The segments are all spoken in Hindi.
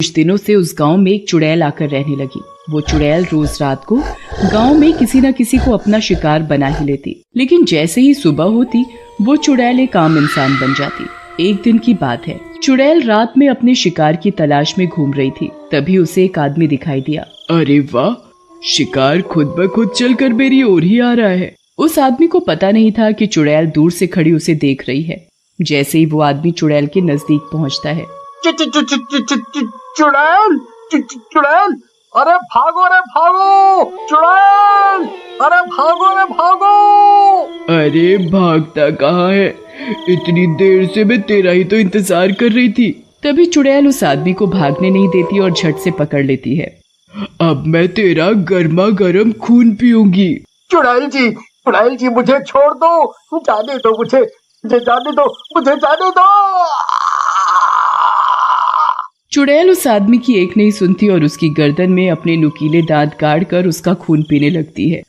कुछ दिनों से उस गांव में एक चुड़ैल आकर रहने लगी। वो चुड़ैल रोज रात को गांव में किसी न किसी को अपना शिकार बना ही लेती, लेकिन जैसे ही सुबह होती वो चुड़ैल एक आम इंसान बन जाती। एक दिन की बात है, चुड़ैल रात में अपने शिकार की तलाश में घूम रही थी। तभी उसे एक आदमी दिखाई दिया। अरे वाह, शिकार खुद ब खुद चलकर मेरी ओर ही आ रहा है। उस आदमी को पता नहीं था कि चुड़ैल दूर से खड़ी उसे देख रही है। जैसे ही वो आदमी चुड़ैल के नजदीक पहुंचता है, चुड़ैल, चुड़ैल, अरे भागो रे भागो, चुड़ैल, अरे भागो रे भागो। अरे भागता कहाँ है? इतनी देर से मैं तेरा ही तो इंतजार कर रही थी। तभी चुड़ैल उस आदमी को भागने नहीं देती और झट से पकड़ लेती है। अब मैं तेरा गर्मा गर्म खून पीऊंगी। चुड़ैल जी मुझे छोड़ दो, जाने दो मुझे जाने दो, मुझे जाने दो। चुड़ैल उस आदमी की एक नहीं सुनती और उसकी गर्दन में अपने नुकीले दांत गाड़ कर उसका खून पीने लगती है।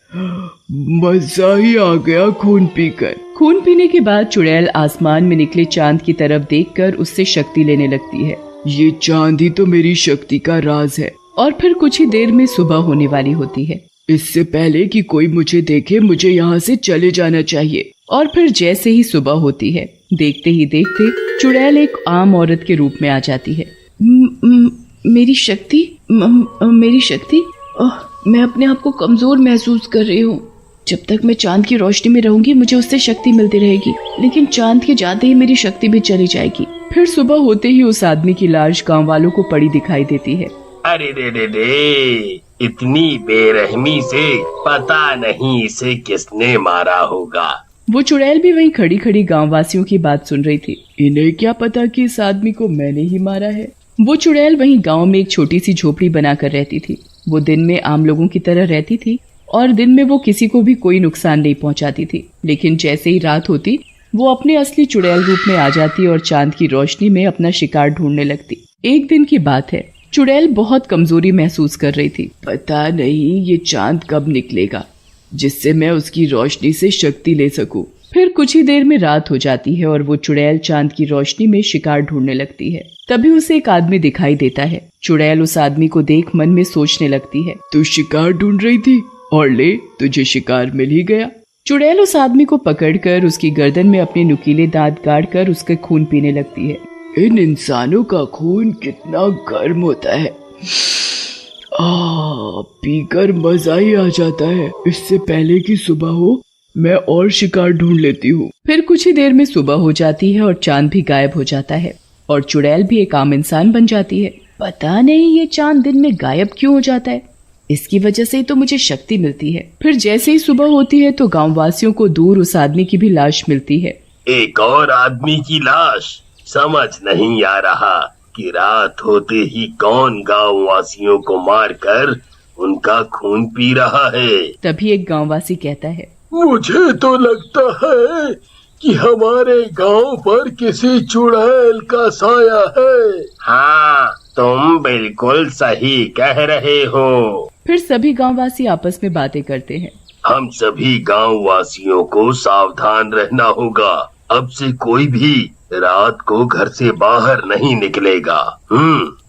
मजा ही आ गया खून पीकर। खून पीने के बाद चुड़ैल आसमान में निकले चांद की तरफ देखकर उससे शक्ति लेने लगती है। ये चांद ही तो मेरी शक्ति का राज है। और फिर कुछ ही देर में सुबह होने वाली होती है। इससे पहले कि कोई मुझे देखे, मुझे यहाँ से चले जाना चाहिए। और फिर जैसे ही सुबह होती है, देखते ही देखते चुड़ैल एक आम औरत के रूप में आ जाती है। मेरी शक्ति, मेरी शक्ति, मैं अपने आप को कमजोर महसूस कर रही हूँ। जब तक मैं चांद की रोशनी में रहूंगी मुझे उससे शक्ति मिलती रहेगी, लेकिन चांद के जाते ही मेरी शक्ति भी चली जाएगी। फिर सुबह होते ही उस आदमी की लाश गांव वालों को पड़ी दिखाई देती है। अरे रे, इतनी बेरहमी से पता नहीं इसे किसने मारा होगा। वो चुड़ैल भी वहीं खड़ी खड़ी गाँव वासियों की बात सुन रही थी। इन्हें क्या पता कि इस आदमी को मैंने ही मारा है। वो चुड़ैल वहीं गांव में एक छोटी सी झोपड़ी बनाकर रहती थी। वो दिन में आम लोगों की तरह रहती थी और दिन में वो किसी को भी कोई नुकसान नहीं पहुंचाती थी, लेकिन जैसे ही रात होती वो अपने असली चुड़ैल रूप में आ जाती और चांद की रोशनी में अपना शिकार ढूंढने लगती। एक दिन की बात है, चुड़ैल बहुत कमजोरी महसूस कर रही थी। पता नहीं ये चांद कब निकलेगा जिससे मैं उसकी रोशनी से शक्ति ले सकूं। फिर कुछ ही देर में रात हो जाती है और वो चुड़ैल चांद की रोशनी में शिकार ढूंढने लगती है। तभी उसे एक आदमी दिखाई देता है। चुड़ैल उस आदमी को देख मन में सोचने लगती है। तू शिकार ढूंढ रही थी और ले, तुझे शिकार मिल ही गया। चुड़ैल उस आदमी को पकड़कर उसकी गर्दन में अपने नुकीले दांत गाड़कर उसके खून पीने लगती है। इन इंसानों का खून कितना गर्म होता है, पीकर मजा ही आ जाता है। इससे पहले कि सुबह हो मैं और शिकार ढूंढ लेती हूँ। फिर कुछ ही देर में सुबह हो जाती है और चांद भी गायब हो जाता है और चुड़ैल भी एक आम इंसान बन जाती है। पता नहीं ये चांद दिन में गायब क्यों हो जाता है, इसकी वजह से ही तो मुझे शक्ति मिलती है। फिर जैसे ही सुबह होती है तो गाँव वासियों को दूर उस आदमी की भी लाश मिलती है। एक और आदमी की लाश? समझ नहीं आ रहा कि रात होते ही कौन गाँव वासियों को मारकर उनका खून पी रहा है। तभी एक गाँववासी कहता है, मुझे तो लगता है कि हमारे गांव पर किसी चुड़ैल का साया है। हाँ, तुम बिल्कुल सही कह रहे हो। फिर सभी गाँववासी आपस में बातें करते हैं। हम सभी गांव वासियों को सावधान रहना होगा। अब से कोई भी रात को घर से बाहर नहीं निकलेगा।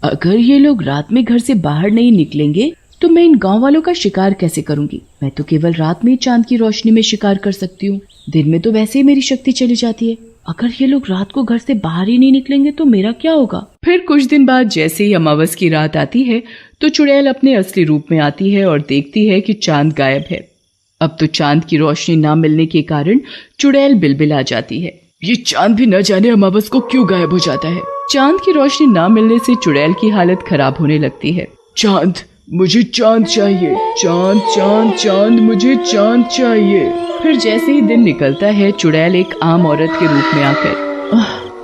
अगर ये लोग रात में घर से बाहर नहीं निकलेंगे तो मैं इन गांव वालों का शिकार कैसे करूंगी? मैं तो केवल रात में चांद की रोशनी में शिकार कर सकती हूँ। दिन में तो वैसे ही मेरी शक्ति चली जाती है। अगर ये लोग रात को घर से बाहर ही नहीं निकलेंगे तो मेरा क्या होगा? फिर कुछ दिन बाद जैसे ही अमावस की रात आती है तो चुड़ैल अपने असली रूप में आती है और देखती है कि चांद गायब है। अब तो चांद की रोशनी न मिलने के कारण चुड़ैल बिलबिला जाती है। ये चांद भी न जाने अमावस को क्यों गायब हो जाता है। चांद की रोशनी न मिलने से चुड़ैल की हालत खराब होने लगती है। चांद, मुझे चांद चाहिए। चांद चांद चांद, मुझे चांद चाहिए। फिर जैसे ही दिन निकलता है चुड़ैल एक आम औरत के रूप में आकर,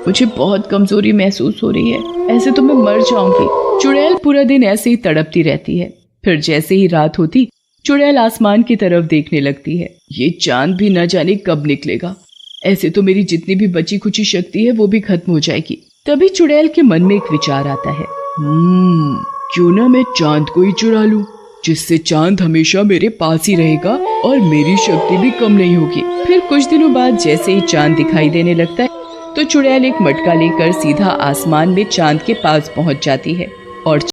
मुझे बहुत कमजोरी महसूस हो रही है, ऐसे तो मैं मर जाऊंगी। चुड़ैल पूरा दिन ऐसे ही तड़पती रहती है। फिर जैसे ही रात होती चुड़ैल आसमान की तरफ देखने लगती है। ये चांद भी न जाने कब निकलेगा, ऐसे तो मेरी जितनी भी बची खुची शक्ति है वो भी खत्म हो जाएगी। तभी चुड़ैल के मन में एक विचार आता है, क्यों ना मैं चांद को ही चुरा लूं, जिससे चांद हमेशा मेरे पास ही रहेगा और मेरी शक्ति भी कम नहीं होगी। फिर कुछ दिनों बाद जैसे ही चांद दिखाई देने लगता है तो चुड़ैल एक मटका लेकर सीधा आसमान में चांद के पास पहुंच जाती है और